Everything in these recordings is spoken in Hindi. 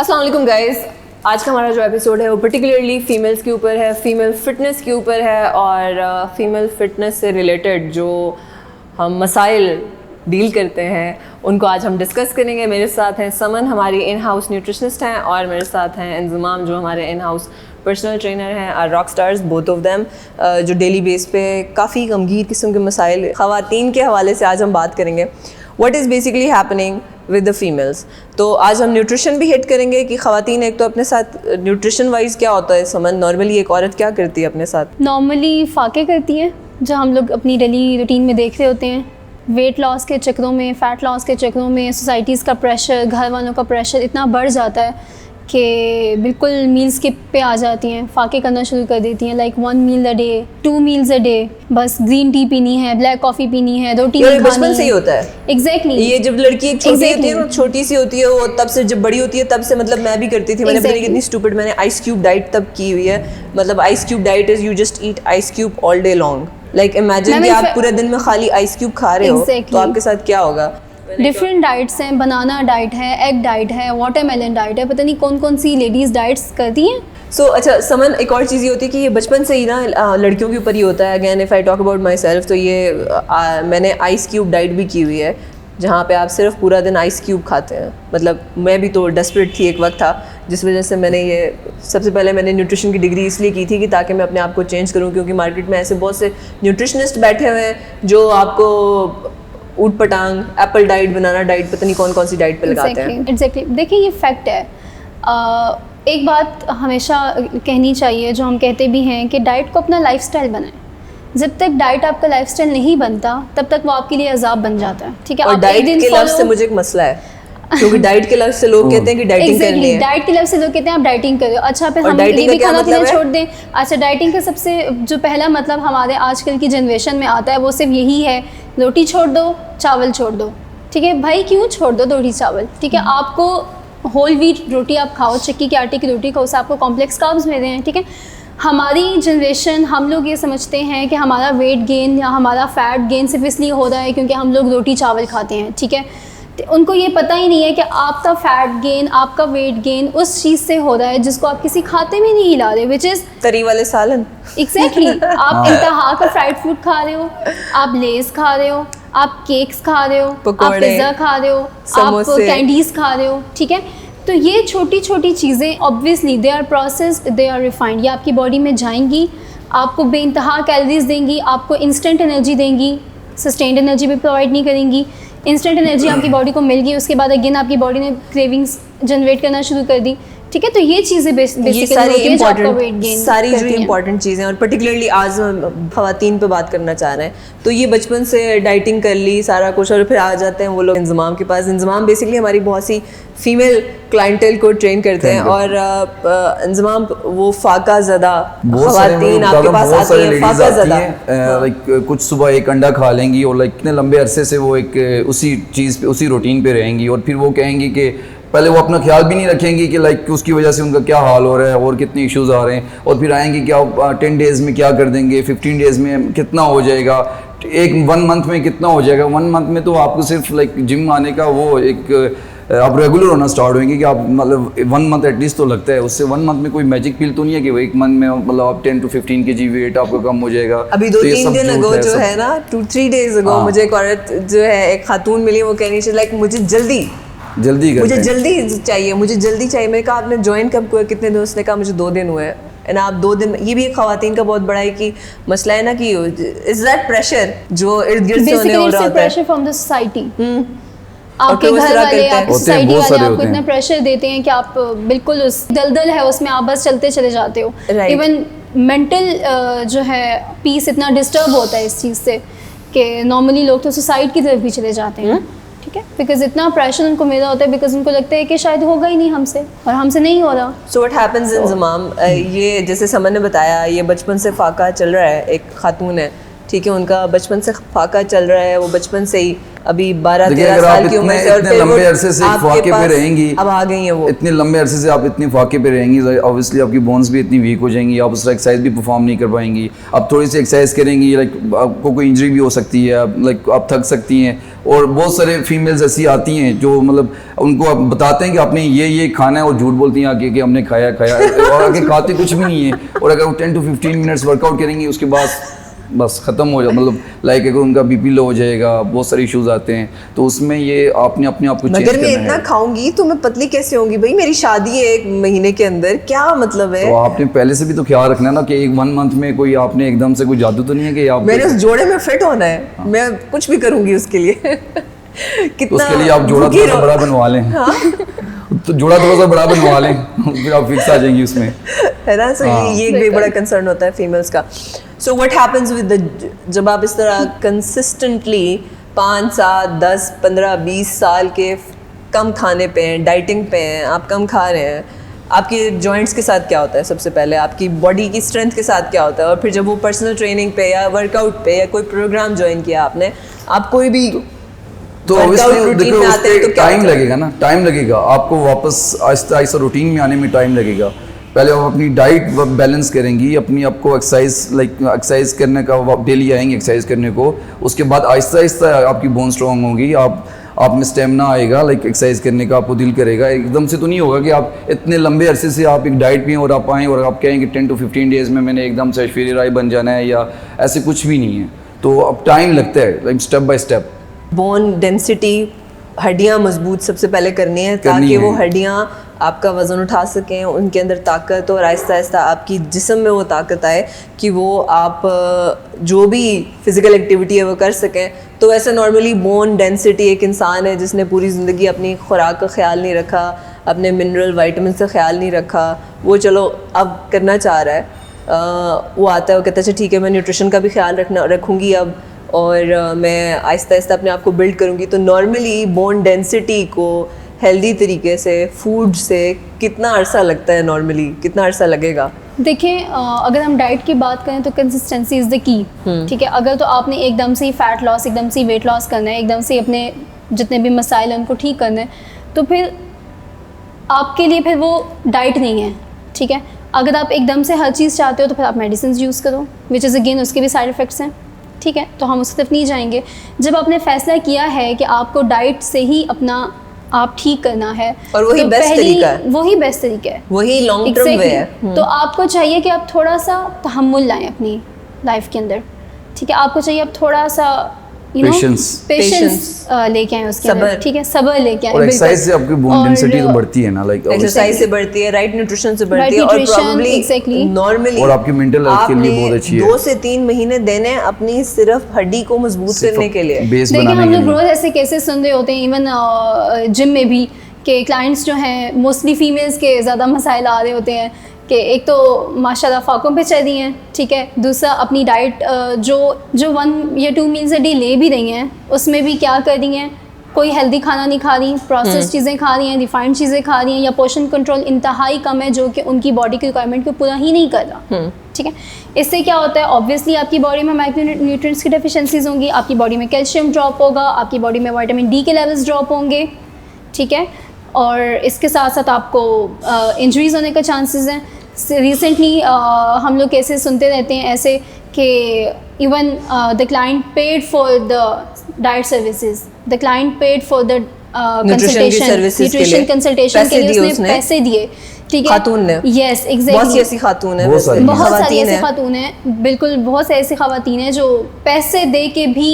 अस्सलाम वालेकुम गाइस, आज का हमारा जो एपिसोड है वो पर्टिकुलरली फीमेल्स के ऊपर है, फीमेल फिटनेस के ऊपर है और फीमेल फिटनेस से रिलेटेड जो हम मसाइल डील करते हैं उनको आज हम डिस्कस करेंगे। मेरे साथ हैं समन, हमारी इन हाउस न्यूट्रिशनिस्ट हैं, और मेरे साथ हैं इंजमाम जो हमारे इन हाउस पर्सनल ट्रेनर हैं, और rock stars both of them, जो डेली बेस पे काफ़ी गंभीर किस्म के मसाइल ख़वातीन के हवाले से आज हम बात करेंगे। What is basically happening with the females. तो आज हम न्यूट्रिशन भी हिट करेंगे कि ख़वातीन एक तो अपने साथ न्यूट्रिशन वाइज क्या होता है। समन, नॉर्मली एक औरत क्या करती है अपने साथ? नॉर्मली फाके करती है जो हम लोग अपनी डेली रूटीन में देख रहे होते हैं। वेट लॉस के चक्रों में, फ़ैट लॉस के चक्रों में सोसाइटीज़ का प्रेशर, घर वालों का प्रेशर इतना बढ़ जाता है कि बिल्कुल मील स्किप पे आ जाती हैं, फाके करना शुरू कर देती हैं। Like 1 meal a day, 2 meals a day, बस ग्रीन टी पीनी है, ब्लैक कॉफ़ी पीनी है, रोटी नहीं खानी। बचपन से ही होता है। एग्जैक्टली ये जब लड़की छोटी होती है, छोटी सी होती है, वो तब से जब बड़ी होती है तब से, मतलब मैं भी करती थी। मैंने अपनी कितनी स्टूपिड, मैंने आइस क्यूब डाइट तब की हुई है। मतलब ice cube diet is you just eat ice cube all day long. Like imagine कि आप पूरे दिन में खाली आइस क्यूब खा रहे हो तो आपके साथ क्या होगा। डिफरेंट डाइट्स हैं, बनाना डाइट है, एग डाइट है, वाटरमेलन डाइट है, पता नहीं कौन कौन सी लेडीज़ डाइट्स करती हैं। अच्छा समन, एक और चीज़ ये होती है कि ये बचपन से ही ना लड़कियों के ऊपर ही होता है। Again if I talk about my self, तो ये मैंने आइस क्यूब डाइट भी की हुई है, जहाँ पे आप सिर्फ पूरा दिन आइस क्यूब खाते हैं। मतलब मैं भी तो डेस्परेट थी, एक वक्त था जिस वजह से मैंने ये सबसे पहले मैंने न्यूट्रिशन की डिग्री इसलिए की थी कि ताकि मैं अपने आप को चेंज करूँ, क्योंकि मार्केट में ऐसे बहुत से न्यूट्रिशनिस्ट बैठे हुए हैं जो आपको ऊट पटांग, एप्पल डाइट, बनाना डाइट, पता नहीं कौन कौन सी डाइट पे लगाते हैं। एग्जैक्टली देखिए, ये फैक्ट है। एक बात हमेशा कहनी चाहिए जो हम कहते भी हैं कि डाइट को अपना लाइफस्टाइल बनाएं। जब तक डाइट आपका लाइफस्टाइल नहीं बनता तब तक वो आपके लिए अजाब बन जाता है। ठीक है, और डाइट के लफ्ज़ से मुझे एक मसला है, क्योंकि डाइट के लफ्ज़ से लोग कहते हैं कि डाइटिंग करनी है। डाइट के लफ्ज़ से लोग कहते हैं आप डाइटिंग करो। अच्छा, फिर हम ये भी खाना पीना छोड़ दें। अच्छा, डाइटिंग का सबसे जो पहला मतलब हमारे आजकल की जनरेशन में आता है वो सिर्फ यही है, रोटी छोड़ दो, चावल छोड़ दो। ठीक है भाई, क्यों छोड़ दो रोटी चावल? ठीक है, आपको होल व्हीट रोटी आप खाओ, चक्की के आटे की रोटी खाओ, उससे आपको कॉम्प्लेक्स कार्ब्स मिल रहे हैं। ठीक है, हमारी जनरेशन, हम लोग ये समझते हैं कि हमारा वेट गेन या हमारा फ़ैट गेन सिर्फ इसलिए हो रहा है क्योंकि हम लोग रोटी चावल खाते हैं। ठीक है, तो उनको ये पता ही नहीं है कि आपका फ़ैट गेन, आपका वेट गेन उस चीज़ से हो रहा है जिसको आप किसी खाते में नहीं हिला रहे, विच इज़ तरी वाले सालन। एग्जैक्टली आप इंतहा का फ्राइड फूड खा रहे हो, आप लेस खा रहे हो, आप केक्स खा रहे हो, आप पिज़्ज़ा खा रहे हो, आप कैंडीज़ खा रहे हो। ठीक है, तो ये छोटी छोटी चीज़ें obviously they are processed, they are refined. ये आपकी बॉडी में जाएंगी, आपको बेइंतहा कैलोरीज देंगी, आपको इंस्टेंट एनर्जी देंगी, सस्टेन्ड एनर्जी भी प्रोवाइड नहीं करेंगी। इंस्टेंट एनर्जी आपकी बॉडी को मिल गई, उसके बाद अगेन आपकी बॉडी ने क्रेविंग्स जनरेट करना शुरू कर दी। ठीक है, तो ये चीज़ें बेसिकली सारी जो इंपॉर्टेंट चीज़ें, और पर्टिकुलरली आज हम ख़वातीन पे बात करना चाह रहे हैं। तो ये बचपन से डाइटिंग कर ली सारा कुछ, और फिर आ जाते हैं वो लोग इंजमाम के पास। इंजमाम बेसिकली हमारी बहुत सी फीमेल क्लाइंटेल को ट्रेन करते हैं, और इंजमाम वो फाका ज़्यादा ख़वातीन आपके पास आती हैं, फाका ज़्यादा। लाइक कुछ सुबह एक अंडा खा लेंगी और लाइक इतने लंबे अरसे से वो एक उसी चीज़ पे, उसी रूटीन पे रहेंगी, और फिर वो कहेंगी कि पहले वो अपना ख्याल भी नहीं रखेंगी कि लाइक उसकी वजह से उनका क्या हाल हो रहा है और कितने इश्यूज आ रहे हैं, और फिर आएंगी कि आप 10 डेज़ में क्या कर देंगे, 15 डेज़ में कितना हो जाएगा, 1 मंथ में कितना हो जाएगा। 1 मंथ में तो आपको सिर्फ लाइक जिम आने का वो एक आप रेगुलर होना स्टार्ट होंगे कि आप मतलब 1 मंथ एटलीस्ट तो लगता है। उससे 1 मंथ में कोई मैजिक पिल तो नहीं है कि वो 1 मंथ में मतलब आप 10 to 15 kg वेट आपका कम हो जाएगा। अभी 2-3 दिन अगो जो है ना, 2-3 days अगो मुझे एक औरत जो है, एक खातून मिली, वो कहनी चाहिए लाइक मुझे जल्दी चाहिए, मुझे जल्दी चाहिए। मैंने कहा आपने ज्वाइन कब हुआ, कितने दिन? उसने कहा मुझे 2 दिन हुए हैं। एंड आप 2 दिन, ये भी एक ख़वातीन का बहुत बड़ा है कि मसला है ना कि इज दैट प्रेशर जो इर्द गिर्द से होने हो रहा होता है, प्रेशर फ्रॉम द सोसाइटी। आपके घर वाले, आपकी सोसाइटी वाले आपको इतना प्रेशर देते हैं कि आप बिल्कुल उस दलदल है उसमें आप बस चलते चले जाते हो। इवन मेंटल जो है पीस इतना डिस्टर्ब होता है इस चीज़ से कि नॉर्मली लोग तो सुसाइड की तरफ भी चले जाते हैं। ठीक है, बिकॉज इतना प्रेशर उनको मिला होता है, बिकॉज उनको लगता है कि शायद होगा ही नहीं हमसे, और हमसे नहीं हो रहा। सो व्हाट हैपेंस इन ज़माम, ये जैसे समन ने बताया, ये बचपन से फाका चल रहा है, एक खातून है ठीक है, उनका बचपन से फाका चल रहा है, वो बचपन से ही अभी 12-13 अगर आप साल की उम्र से, और इतने फिर वो लंबे अरसे से आपके फाके पे पास रहेंगी, अब आ गई हैं वो, इतने लंबे अरसे से आप इतनी फाके पे रहेंगी, ऑब्वियसली आपकी बोन्स भी इतनी वीक हो जाएंगी, आप उस एक्सरसाइज भी परफॉर्म नहीं कर पाएंगी। आप थोड़ी सी एक्सरसाइज करेंगी, लाइक आपको कोई इंजरी भी हो सकती है, लाइक आप थक सकती हैं। और बहुत सारे फीमेल्स ऐसी आती हैं जो मतलब उनको आप बताते हैं कि आपने ये खाना है, और झूठ बोलती हैं आके कि हमने खाया और आगे खाते कुछ भी नहीं है। और अगर वो 10 to 15 मिनट्स वर्कआउट करेंगी, उसके बाद बस ख़त्म हो जाए, मतलब लाइक अगर उनका बीपी लो हो जाएगा, बहुत सारे इश्यूज आते हैं। तो उसमें ये आपने अपने आप को चेंज मगर करना मैं है। इतना खाऊंगी तो मैं पतली कैसे होंगी भाई, मेरी शादी है 1 महीने के अंदर, क्या मतलब है? तो आपने पहले से भी तो ख्याल रखना है ना कि 1 मंथ में कोई आपने एकदम से कोई जादू तो नहीं है कि आप मैंने उस जोड़े में फिट होना है, मैं कुछ भी करूंगी उसके लिए। तो उसके लिए आप जोड़ा थोड़ा सा बड़ा बनवा लें। तो जोड़ा थोड़ा सा बड़ा बनवा लें, फिर आप फिक्स आ जाएंगी उसमें, है ना? सो ये भी बड़ा कंसर्न होता है फीमेल्स का। So what happens with the, जब आप इस तरह कंसिस्टेंटली 5, 7, 10, 15, 20 साल के कम खाने पे हैं, डाइटिंग पे हैं, आप कम खा रहे हैं, आपके जॉइंट्स के साथ क्या होता है? सबसे पहले आपकी बॉडी की स्ट्रेंथ के साथ क्या होता है? और फिर जब वो पर्सनल ट्रेनिंग पे या वर्कआउट पे या कोई प्रोग्राम ज्वाइन किया आपने, आप कोई भी तो ऑब्वियसली देखो उसके टाइम होता है? लगेगा ना, टाइम लगेगा आपको वापस आहिस्ता आहिस्ता रूटीन में आने में टाइम लगेगा। पहले आप अपनी डाइट बैलेंस करेंगी, अपनी आपको एक्सरसाइज करने का, डेली आएंगे एक्सरसाइज करने को, उसके बाद आहिस्ता आहिस्ता आपकी बोन स्ट्रॉन्ग होगी, आप में स्टेमिना आएगा, लाइक एक्सरसाइज करने का आपको दिल करेगा। एकदम से तो नहीं होगा कि आप इतने लंबे अरसे से आप एक डाइट पे और आप आएँ और आप कहें कि 10 to 15 डेज़ में मैंने एकदम से ऐश्वर्या राय बन जाना है, या ऐसे कुछ भी नहीं है। तो अब टाइम लगता है, like step by step. Bone density, हड्डियां मजबूत सबसे पहले करनी है, ताकि वो हड्डियां आपका वज़न उठा सकें, उनके अंदर ताकत, और आहिस्ता आहिस्ता आपकी जिस्म में वो ताकत आए कि वो आप जो भी फिज़िकल एक्टिविटी है वो कर सकें। तो ऐसा नॉर्मली बोन डेंसिटी एक इंसान है जिसने पूरी ज़िंदगी अपनी खुराक का ख्याल नहीं रखा, अपने मिनरल वाइटामिन का ख्याल नहीं रखा, वो चलो अब करना चाह रहा है, वो आता है, वो कहता है अच्छा ठीक है मैं न्यूट्रिशन का भी ख्याल रखूँगी अब, और मैं आहिस्ता आहिस्ता अपने आप को बिल्ड करूँगी। तो नॉर्मली बोन डेंसिटी को हेल्दी तरीके से फूड से कितना अरसा लगता है? नॉर्मली कितना अरसा लगेगा? देखिए अगर हम डाइट की बात करें तो कंसिस्टेंसी इज़ द की, ठीक है। अगर तो आपने एकदम से ही फैट लॉस, एकदम से ही वेट लॉस करना है, एकदम से अपने जितने भी मसाइल हैं उनको ठीक करना है, तो फिर आपके लिए फिर वो डाइट नहीं है, ठीक है। अगर आप एकदम से हर चीज़ चाहते हो तो फिर आप मेडिसिन यूज़ करो, विच इज़ अगेन उसके भी साइड इफ़ेक्ट्स हैं, ठीक है। तो हम उस तरफ नहीं जाएंगे। जब आपने फैसला किया है कि आपको डाइट से ही अपना आप ठीक करना है, और वही तो बेस्ट तरीका है, वही बेस्ट तरीका है, वही लॉन्ग टर्म वे है। तो आपको चाहिए कि आप थोड़ा सा तहम्मुल लाएं अपनी लाइफ के अंदर, ठीक है। आपको चाहिए आप थोड़ा सा पेशेंस लेके आए उसके अंदर, ठीक है, सब्र लेके आए। और एक्सरसाइज से आपकी बोन डेंसिटी तो बढ़ती है ना, लाइक एक्सरसाइज से बढ़ती है, राइट न्यूट्रिशन से बढ़ती है, और प्रॉब्ली नॉर्मली और आपकी मेंटल हेल्थ के लिए बहुत अच्छी है। 2 से 3 महीने देने अपनी सिर्फ हड्डी को मजबूत करने के लिए। देखिए हम लोग रोज ऐसे केसेस सुन रहे होते हैं, इवन जिम में भी, कि क्लाइंट्स जो हैं मोस्टली फीमेल्स के ज़्यादा मसाइल आ रहे होते हैं कि एक तो माशाल्लाह फाकों पे चल रही हैं, ठीक है, दूसरा अपनी डाइट जो 1 या 2 मील्स अ डे ले भी रही हैं, उसमें भी क्या कर रही हैं, कोई हेल्दी खाना नहीं खा रही, प्रोसेस चीज़ें खा रही हैं, रिफाइंड चीज़ें खा रही हैं, या पोर्शन कंट्रोल इंतहाई कम है जो कि उनकी बॉडी की रिक्वायरमेंट को पूरा ही नहीं कर रहा, ठीक है। इससे क्या होता है, ऑब्वियसली आपकी बॉडी में माइक्रोन्यूट्रिएंट्स की डेफिशिएंसीज होंगी, आपकी बॉडी में कैल्शियम ड्रॉप होगा, आपकी बॉडी में विटामिन डी के लेवल्स ड्रॉप होंगे, ठीक है। और इसके साथ साथ आपको इंजरीज होने का चांसेस हैं। रिसेंटली हम लोग केसेस सुनते रहते हैं ऐसे कि even the client paid for the diet services, the client paid for the nutrition consultation के लिए उसने पैसे दिए, ठीक है, खातून ने, यस एग्जैक्टली, बहुत सी ऐसी खातून है, बहुत सारी ऐसी खातून है, बिल्कुल बहुत सारी ऐसी खातून है जो पैसे दे के भी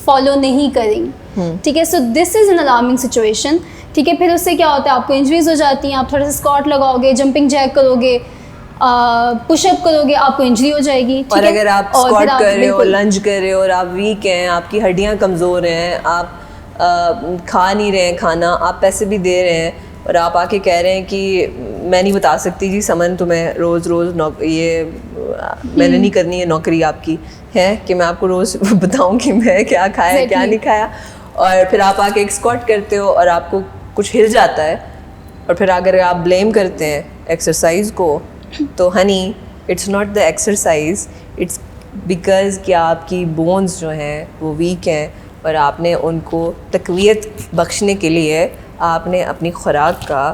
फॉलो नहीं करेंगी, ठीक है। So this is an alarming situation, ठीक है। फिर उससे क्या होता है, आपको इंजरीज हो जाती हैं, आप थोड़ा सा स्क्वाट लगाओगे, जंपिंग जैक करोगे, पुशअप करोगे, आपको इंजरी हो जाएगी, और अगर आप स्क्वाट कर रहे हो, लंज कर रहे हो और आप वीक हैं, आपकी हड्डियां कमज़ोर हैं, आप खा नहीं रहे हैं खाना, आप पैसे भी दे रहे हैं, और आप आके कह रहे हैं कि मैं नहीं बता सकती जी समन तुम्हें रोज़ ये मैंने नहीं करनी है नौकरी आपकी है कि मैं आपको रोज़ बताऊं कि मैं क्या खाया क्या नहीं खाया, और फिर आप आके एक स्क्वाट करते हो और आपको कुछ हिल जाता है, और फिर अगर आप ब्लेम करते हैं एक्सरसाइज को, तो Honey it's not the exercise, it's because कि आपकी बोन्स जो हैं वो वीक हैं और आपने उनको तक़वियत बख्शने के लिए आपने अपनी खुराक का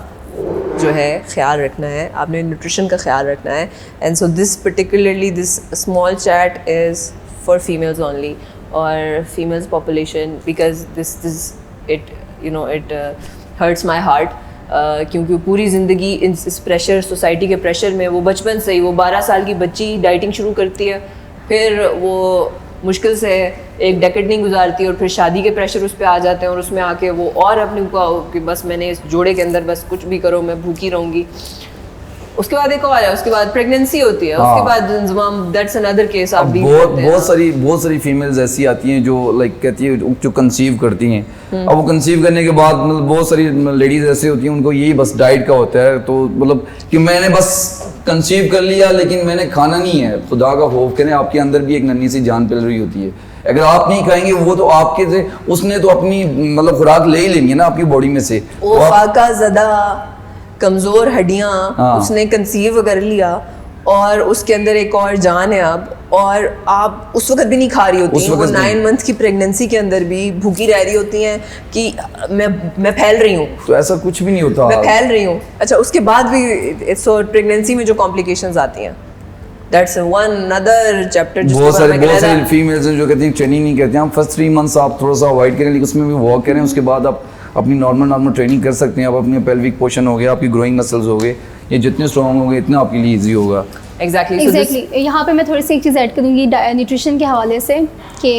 जो है ख्याल रखना है, आपने न्यूट्रिशन का ख्याल रखना है. And so this particularly this small chat is for females only और females population because this it hurts my heart क्योंकि पूरी ज़िंदगी इस प्रेशर सोसाइटी के प्रेशर में वो बचपन से ही वो 12 साल की बच्ची डाइटिंग शुरू करती है, फिर वो मुश्किल से एक डेकेड नहीं गुजारती और फिर शादी के प्रेशर उस पर आ जाते हैं और उसमें आके वो और अपने को कि बस मैंने इस जोड़े के अंदर बस कुछ भी करो मैं भूखी रहूँगी. उसके बाद एक और है, उसके बाद प्रेगनेंसी होती है, उसके बाद इंजमाम, दैट्स अनदर केस. आप बहुत सारी फीमेल्स ऐसी आती हैं जो लाइक कहती है जो कंसीव करती हैं. अब वो कंसीव करने के बाद मतलब बहुत सारी लेडीज ऐसे होती हैं उनको यही बस डाइट का होता है, तो मतलब कि मैंने बस कंसीव कर लिया लेकिन मैंने खाना नहीं है. खुदा का खौफ करें, आपके अंदर भी एक नन्ही सी जान पल रही होती है. अगर आप नहीं खाएंगे वो तो आपके से उसने तो अपनी मतलब खुराक ले ही लेनी है ना आपकी बॉडी में से. ओ फाका ज़दा कमज़ोर हड्डियाँ उसने कंसीव कर लिया और उसके अंदर एक और जान है अब, और आप उस वक्त भी नहीं खा रही होती हैं, वो 9 मंथ की प्रेगनेंसी के अंदर भी भूखी रह रही होती हैं कि मैं फैल रही हूँ. तो ऐसा कुछ भी नहीं होता, मैं फैल रही हूँ. अच्छा, उसके बाद भी सो प्रेगनेंसी में जो कॉम्प्लिकेशंस आती हैं, दैट्स वन अदर चैप्टर. बहुत सारी फीमेल्स हैं जो कहती हैं ट्रेनिंग नहीं करते हैं. आप फर्स्ट 3 मंथ्स आप थोड़ा सा अवॉइड करें, लेकिन उसमें भी वॉक करें. उसके बाद आप अपनी नॉर्मल ट्रेनिंग कर सकते हैं. आप अपने पेल्विक पोर्शन हो गया, आपकी ग्रोइंग मसल्स हो गए, ये जितने स्ट्रॉन्ग होंगे इतना आपके लिए ईजी होगा. एग्जैक्टली. यहाँ पे मैं थोड़ी सी एक चीज़ ऐड करूँगी न्यूट्रिशन के हवाले से कि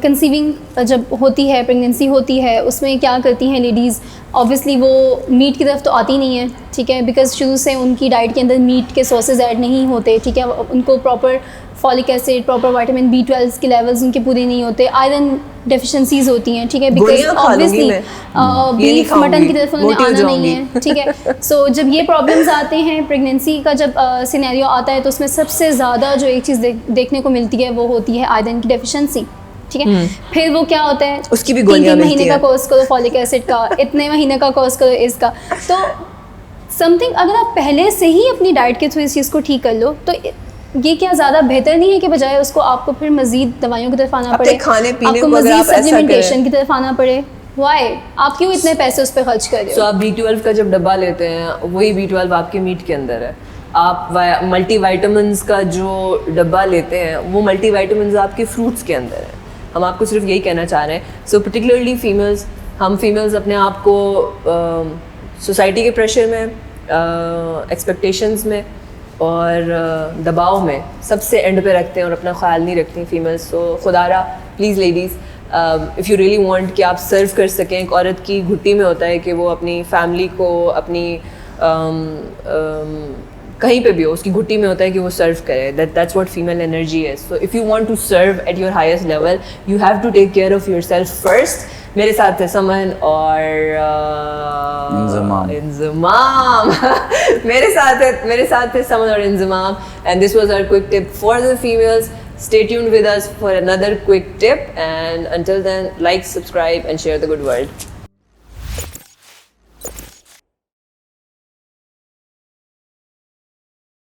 कंसीविंग जब होती है, प्रेगनेंसी होती है, उसमें क्या करती हैं लेडीज़, ऑब्वियसली वो मीट की तरफ तो आती नहीं है, ठीक है, बिकॉज शुरू से उनकी डाइट के अंदर मीट के सोर्सेज ऐड नहीं होते, ठीक है. उनको proper folic acid, proper vitamin B12 के लेवल्स उनके पूरे नहीं होते, आयरन डेफिशिएंसीज होती हैं, ठीक है, बिकॉज ऑब्वियसली बीफ मटन की तरफ उन्होंने आना नहीं है, ठीक है. सो जब ये प्रॉब्लम्स आते हैं, प्रेगनेंसी का जब सिनेरियो आता है, तो उसमें सबसे ज़्यादा जो एक चीज़ देखने को मिलती है वो होती है आयरन की डेफिशिएंसी, ठीक है. फिर वो क्या होता है, उसकी भी गोलियां 3 महीने का कोर्स करो फॉलिक एसिड का, इतने महीने का कोर्स करो इसका. तो समथिंग अगर आप पहले से ही अपनी डाइट के थ्रू इस चीज़ को ठीक कर लो, तो ये क्या ज़्यादा बेहतर नहीं है कि बजाय उसको आपको फिर मज़ीद दवाइयों की तरफ आना पड़े, खाने पीने आपको मज़ीद सप्लीमेंटेशन की तरफ आना पड़े. वाई आप क्यों इतने पैसे उस पर खर्च कर रहे हो? So, आप B12 का जब डब्बा लेते हैं वही B12 आपके मीट के अंदर है. आप मल्टीविटामिन्स का जो डब्बा लेते हैं वो मल्टीविटामिन्स आपके फ्रूट्स के अंदर है. हम आपको सिर्फ यही कहना चाह रहे हैं. सो पर्टिकुलरली फीमेल्स, हम फीमेल्स अपने आप को सोसाइटी के प्रेशर में, एक्सपेक्टेशंस में और दबाव में सबसे एंड पे रखते हैं और अपना ख्याल नहीं रखती फीमेल्स. सो खुदारा please ladies, if you really want कि आप सर्व कर सकें. एक औरत की घुट्टी में होता है कि वो अपनी फैमिली को, अपनी कहीं पे भी हो, उसकी घुट्टी में होता है कि वो सर्व करे. दैट्स व्हाट फीमेल एनर्जी है. So if you want to serve at your highest level, you have to take care of yourself first. मेरे साथ थे समन और इंजमाम. मेरे साथ थे समन और Inzamam. And this was our quick tip for the females. Stay tuned with us for another quick tip, and until then, like, subscribe and share the good word.